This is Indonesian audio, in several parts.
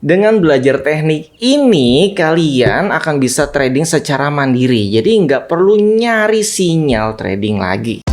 Dengan belajar teknik ini, kalian akan bisa trading secara mandiri. Jadi nggak perlu nyari sinyal trading lagi.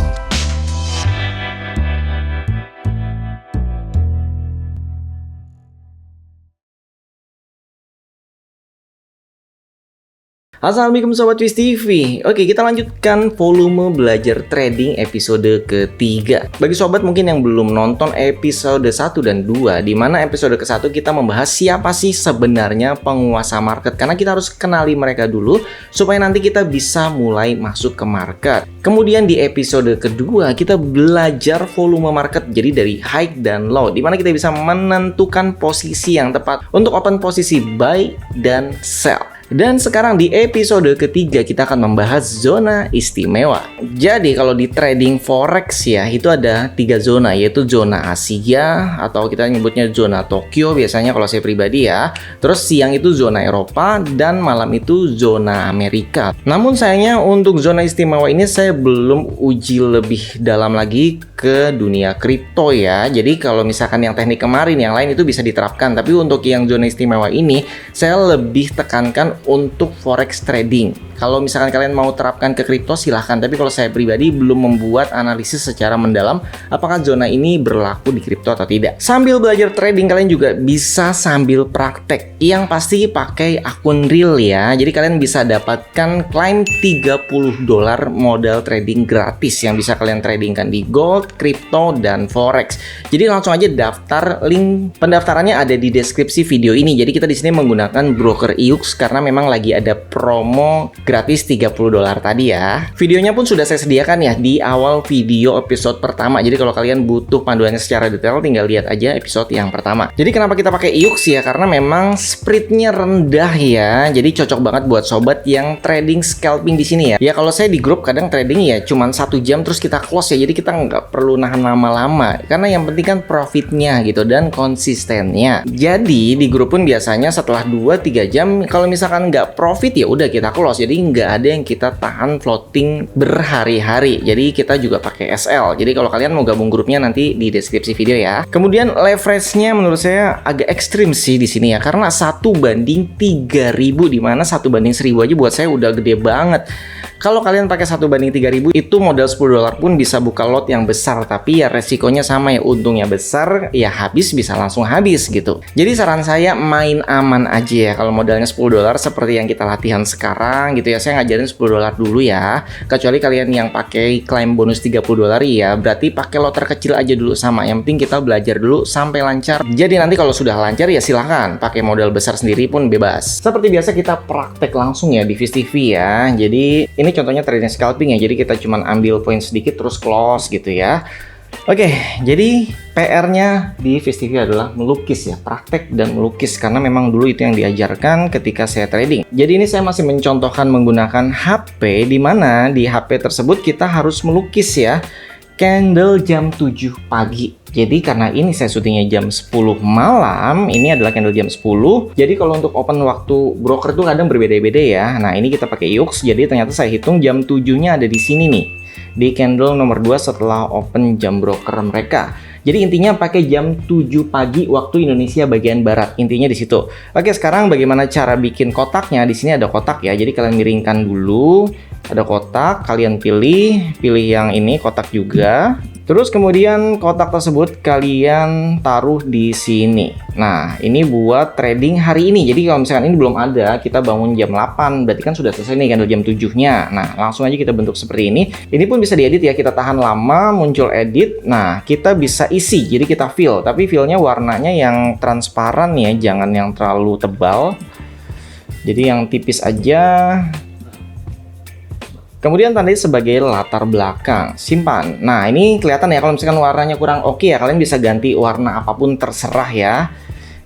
Assalamualaikum Sobat Twist TV. Oke, kita lanjutkan volume belajar trading episode ketiga. Bagi sobat mungkin yang belum nonton episode 1 dan 2, di mana episode ke-1 kita membahas siapa sih sebenarnya penguasa market. Karena kita harus kenali mereka dulu supaya nanti kita bisa mulai masuk ke market. Kemudian di episode kedua kita belajar volume market, jadi dari high dan low, di mana kita bisa menentukan posisi yang tepat untuk open posisi buy dan sell. Dan sekarang di episode ketiga kita akan membahas zona istimewa. Jadi kalau di trading forex ya, itu ada 3 zona, yaitu zona Asia atau kita nyebutnya zona Tokyo biasanya kalau saya pribadi ya. Terus siang itu zona Eropa dan malam itu zona Amerika. Namun sayangnya untuk zona istimewa ini saya belum uji lebih dalam lagi ke dunia kripto ya. Jadi kalau misalkan yang teknik kemarin yang lain itu bisa diterapkan, tapi untuk yang zona istimewa ini saya lebih tekankan untuk forex trading. Kalau misalkan kalian mau terapkan ke kripto silahkan, tapi kalau saya pribadi belum membuat analisis secara mendalam apakah zona ini berlaku di kripto atau tidak. Sambil belajar trading kalian juga bisa sambil praktek, yang pasti pakai akun real ya. Jadi kalian bisa dapatkan claim $30 modal trading gratis yang bisa kalian tradingkan di gold, kripto, dan forex. Jadi langsung aja daftar, link pendaftarannya ada di deskripsi video ini. Jadi kita di sini menggunakan broker IUX karena memang lagi ada promo gratis $30 tadi ya. Videonya pun sudah saya sediakan ya di awal video episode pertama. Jadi kalau kalian butuh panduannya secara detail tinggal lihat aja episode yang pertama. Jadi kenapa kita pakai IUX ya? Karena memang spreadnya rendah ya. Jadi cocok banget buat sobat yang trading scalping di sini ya. Ya kalau saya di grup kadang trading ya cuman 1 jam terus kita close ya. Jadi kita nggak perlu nahan lama-lama. Karena yang penting kan profitnya gitu dan konsistennya. Jadi di grup pun biasanya setelah 2-3 jam kalau misalkan nggak profit ya udah kita close. Jadi nggak ada yang kita tahan floating berhari-hari. Jadi kita juga pakai SL. Jadi kalau kalian mau gabung grupnya nanti di deskripsi video ya. Kemudian leverage-nya menurut saya agak ekstrim sih di sini ya, karena 1/3000, di mana 1/1000 aja buat saya udah gede banget. Kalau kalian pakai 1/3000 itu modal $10 pun bisa buka lot yang besar, tapi ya resikonya sama ya, untungnya besar ya habis bisa langsung habis gitu. Jadi saran saya main aman aja ya. Kalau modalnya $10 seperti yang kita latihan sekarang gitu ya, saya ngajarin $10 dulu ya. Kecuali kalian yang pakai claim bonus $30 ya, berarti pakai lot terkecil aja dulu sama. Yang penting kita belajar dulu sampai lancar. Jadi nanti kalau sudah lancar ya silahkan pakai modal besar sendiri pun bebas. Seperti biasa kita praktek langsung ya di Twist TV ya. Jadi ini contohnya trading scalping ya. Jadi kita cuman ambil poin sedikit terus close gitu ya. Oke, jadi PR-nya di Twist TV adalah melukis ya, praktek dan melukis, karena memang dulu itu yang diajarkan ketika saya trading. Jadi ini saya masih mencontohkan menggunakan HP, di mana di HP tersebut kita harus melukis ya candle jam 7 pagi. Jadi karena ini saya syutingnya jam 10 malam, ini adalah candle jam 10. Jadi kalau untuk open waktu broker tuh kadang berbeda-beda ya. Nah ini kita pakai IUX, jadi ternyata saya hitung jam 7-nya ada di sini nih, di candle nomor 2 setelah open jam broker mereka. Jadi intinya pakai jam 7 pagi waktu Indonesia bagian barat. Intinya di situ. Oke, sekarang bagaimana cara bikin kotaknya? Di sini ada kotak ya. Jadi kalian miringkan dulu. Ada kotak, kalian pilih yang ini kotak juga. Terus kemudian kotak tersebut kalian taruh di sini. Nah, ini buat trading hari ini. Jadi kalau misalkan ini belum ada, kita bangun jam 8, berarti kan sudah selesai nih candle jam 7-nya. Nah, langsung aja kita bentuk seperti ini. Ini pun bisa diedit ya, kita tahan lama, muncul edit. Nah, kita bisa isi, jadi kita fill. Tapi fillnya warnanya yang transparan ya, jangan yang terlalu tebal. Jadi yang tipis aja. Kemudian tandai sebagai latar belakang, simpan. Nah ini kelihatan ya, kalau misalkan warnanya kurang oke ya, kalian bisa ganti warna apapun terserah ya.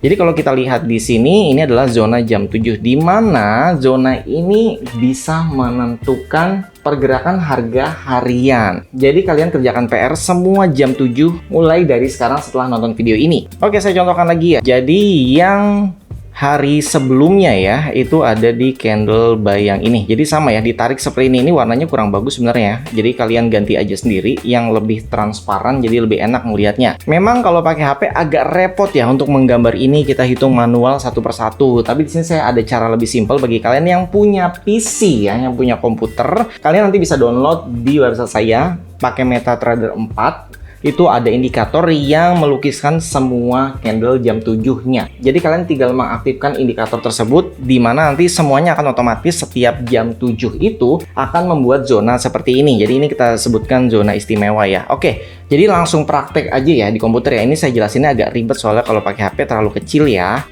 Jadi kalau kita lihat di sini, ini adalah zona jam 7, di mana zona ini bisa menentukan pergerakan harga harian. Jadi kalian kerjakan PR semua jam 7 mulai dari sekarang setelah nonton video ini. Oke, saya contohkan lagi ya. Jadi yang hari sebelumnya ya, itu ada di candle buy yang ini. Jadi sama ya, ditarik seperti ini warnanya kurang bagus sebenarnya. Jadi kalian ganti aja sendiri yang lebih transparan, jadi lebih enak melihatnya. Memang kalau pakai HP agak repot ya untuk menggambar ini, kita hitung manual satu persatu. Tapi di sini saya ada cara lebih simpel bagi kalian yang punya PC ya, yang punya komputer. Kalian nanti bisa download di website saya pakai MetaTrader 4. Itu ada indikator yang melukiskan semua candle jam 7-nya. Jadi kalian tinggal mengaktifkan indikator tersebut, di mana nanti semuanya akan otomatis setiap jam 7 itu akan membuat zona seperti ini. Jadi ini kita sebutkan zona istimewa ya. Oke, jadi langsung praktek aja ya di komputer ya. Ini saya jelasinnya agak ribet soalnya kalau pakai HP terlalu kecil ya.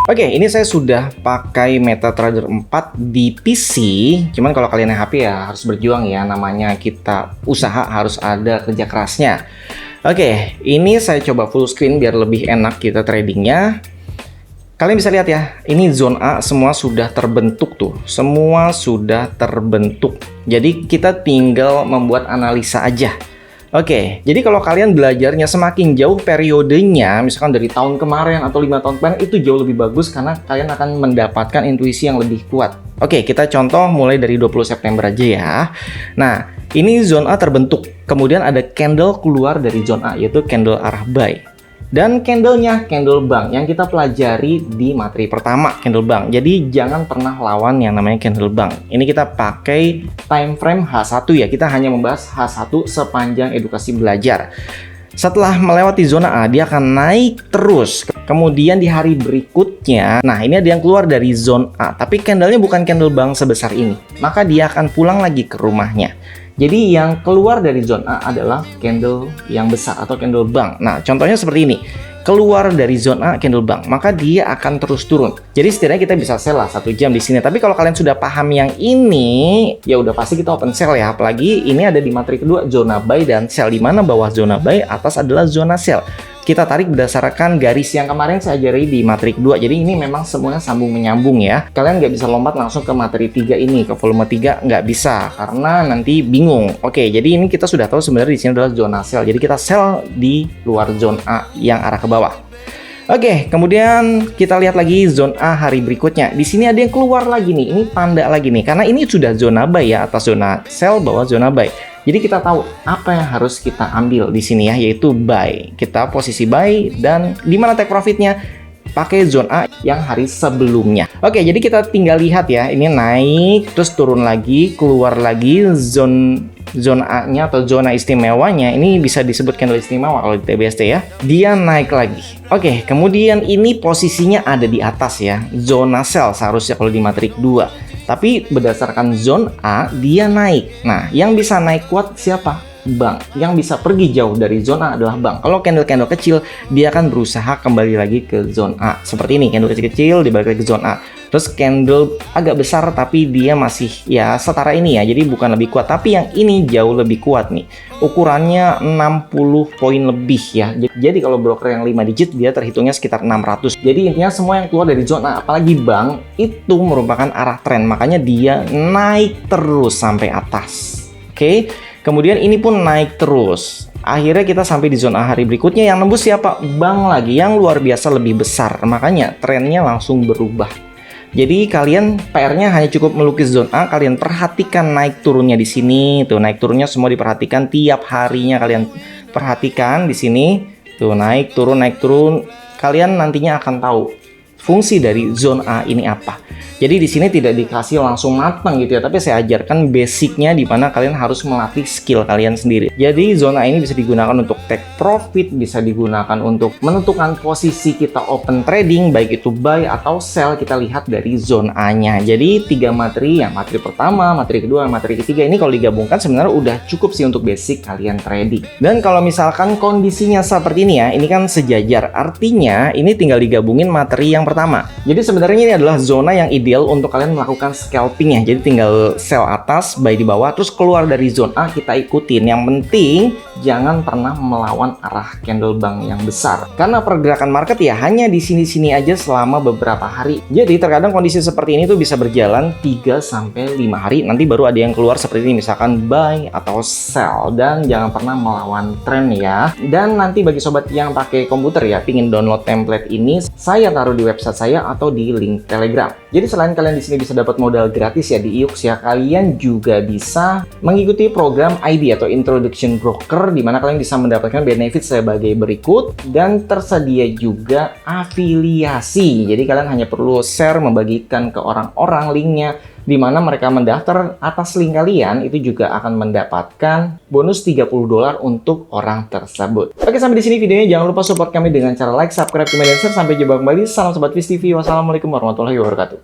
Oke, ini saya sudah pakai MetaTrader 4 di PC. Cuman kalau kalian yang HP ya harus berjuang ya. Namanya kita usaha harus ada kerja kerasnya. Oke, ini saya coba full screen biar lebih enak kita tradingnya. Kalian bisa lihat ya, ini zona A semua sudah terbentuk tuh. Semua sudah terbentuk. Jadi kita tinggal membuat analisa aja. Oke, jadi kalau kalian belajarnya semakin jauh periodenya, misalkan dari tahun kemarin atau 5 tahun kemarin, itu jauh lebih bagus karena kalian akan mendapatkan intuisi yang lebih kuat. Oke, kita contoh mulai dari 20 September aja ya. Nah, ini zona A terbentuk. Kemudian ada candle keluar dari zona A, yaitu candle arah buy. Dan candlenya candle bank yang kita pelajari di materi pertama, candle bank. Jadi jangan pernah lawan yang namanya candle bank. Ini kita pakai time frame H1 ya. Kita hanya membahas H1 sepanjang edukasi belajar. Setelah melewati zona A, dia akan naik terus. Kemudian di hari berikutnya, nah ini ada yang keluar dari zona A, tapi candlenya bukan candle bank sebesar ini. Maka dia akan pulang lagi ke rumahnya. Jadi yang keluar dari zona A adalah candle yang besar atau candle bank. Nah, contohnya seperti ini. Keluar dari zona A candle bank, maka dia akan terus turun. Jadi setidaknya kita bisa sell lah 1 jam di sini. Tapi kalau kalian sudah paham yang ini, ya udah pasti kita open sell ya. Apalagi ini ada di materi kedua, zona buy dan sell, di mana bawah zona buy, atas adalah zona sell. Kita tarik berdasarkan garis yang kemarin saya ajari di materi kedua. Jadi ini memang semuanya sambung menyambung ya. Kalian nggak bisa lompat langsung ke materi 3 ini, ke volume 3 nggak bisa karena nanti bingung. Oke, jadi ini kita sudah tahu sebenarnya di sini adalah zona sell. Jadi kita sell di luar zona A yang arah ke bawah. Oke, kemudian kita lihat lagi zona A hari berikutnya. Di sini ada yang keluar lagi nih. Ini tanda lagi nih karena ini sudah zona buy ya, atas zona sell, bawah zona buy. Jadi kita tahu apa yang harus kita ambil di sini ya, yaitu buy. Kita posisi buy dan di mana take profitnya? Pakai zona A yang hari sebelumnya. Oke, jadi kita tinggal lihat ya, ini naik terus turun lagi, keluar lagi zona A-nya atau zona istimewanya. Ini bisa disebut candle istimewa kalau di TBST ya. Dia naik lagi. Oke, kemudian ini posisinya ada di atas ya, zona sell seharusnya kalau di materi 2. Tapi berdasarkan zona A, dia naik. Nah, yang bisa naik kuat siapa? Bank. Yang bisa pergi jauh dari zona A adalah bank. Kalau candle-candle kecil, dia akan berusaha kembali lagi ke zona A. Seperti ini, candle kecil-kecil dibalik lagi ke zona A. Terus candle agak besar tapi dia masih ya setara ini ya. Jadi bukan lebih kuat, tapi yang ini jauh lebih kuat nih. Ukurannya 60 poin lebih ya. Jadi kalau broker yang 5 digit dia terhitungnya sekitar 600. Jadi intinya semua yang keluar dari zona A, apalagi bank, itu merupakan arah tren. Makanya dia naik terus sampai atas. Oke. Kemudian ini pun naik terus. Akhirnya kita sampai di zona hari berikutnya yang nembus siapa? Bank lagi yang luar biasa lebih besar. Makanya trennya langsung berubah. Jadi kalian PR-nya hanya cukup melukis zona A, kalian perhatikan naik turunnya di sini. Tuh naik turunnya semua diperhatikan tiap harinya, kalian perhatikan di sini. Tuh naik turun. Kalian nantinya akan tahu fungsi dari zona A ini apa. Jadi di sini tidak dikasih langsung matang gitu ya, tapi saya ajarkan basicnya di mana kalian harus melatih skill kalian sendiri. Jadi zona ini bisa digunakan untuk take profit, bisa digunakan untuk menentukan posisi kita open trading, baik itu buy atau sell, kita lihat dari zona A-nya. Jadi 3 materi, yang materi pertama, materi kedua, materi ketiga ini kalau digabungkan sebenarnya udah cukup sih untuk basic kalian trading. Dan kalau misalkan kondisinya seperti ini ya, ini kan sejajar, artinya ini tinggal digabungin materi yang pertama. Jadi sebenarnya ini adalah zona yang ideal untuk kalian melakukan scalping ya. Jadi tinggal sell atas, buy di bawah, terus keluar dari zona A kita ikutin. Yang penting jangan pernah melawan arah candle bank yang besar. Karena pergerakan market ya hanya di sini-sini aja selama beberapa hari. Jadi terkadang kondisi seperti ini tuh bisa berjalan 3 sampai 5 hari. Nanti baru ada yang keluar seperti ini, misalkan buy atau sell. Dan jangan pernah melawan tren ya. Dan nanti bagi sobat yang pakai komputer ya, pingin download template ini, saya taruh di website website saya atau di link Telegram. Jadi selain kalian di sini bisa dapat modal gratis ya di iux ya, kalian juga bisa mengikuti program IB atau Introduction Broker, di mana kalian bisa mendapatkan benefit sebagai berikut, dan tersedia juga afiliasi. Jadi kalian hanya perlu share, membagikan ke orang-orang linknya, di mana mereka mendaftar atas link kalian, itu juga akan mendapatkan bonus $30 untuk orang tersebut. Oke, sampai di sini videonya. Jangan lupa support kami dengan cara like, subscribe, komen, dan share. Sampai jumpa kembali. Salam Sobat Fish TV. Wassalamualaikum warahmatullahi wabarakatuh.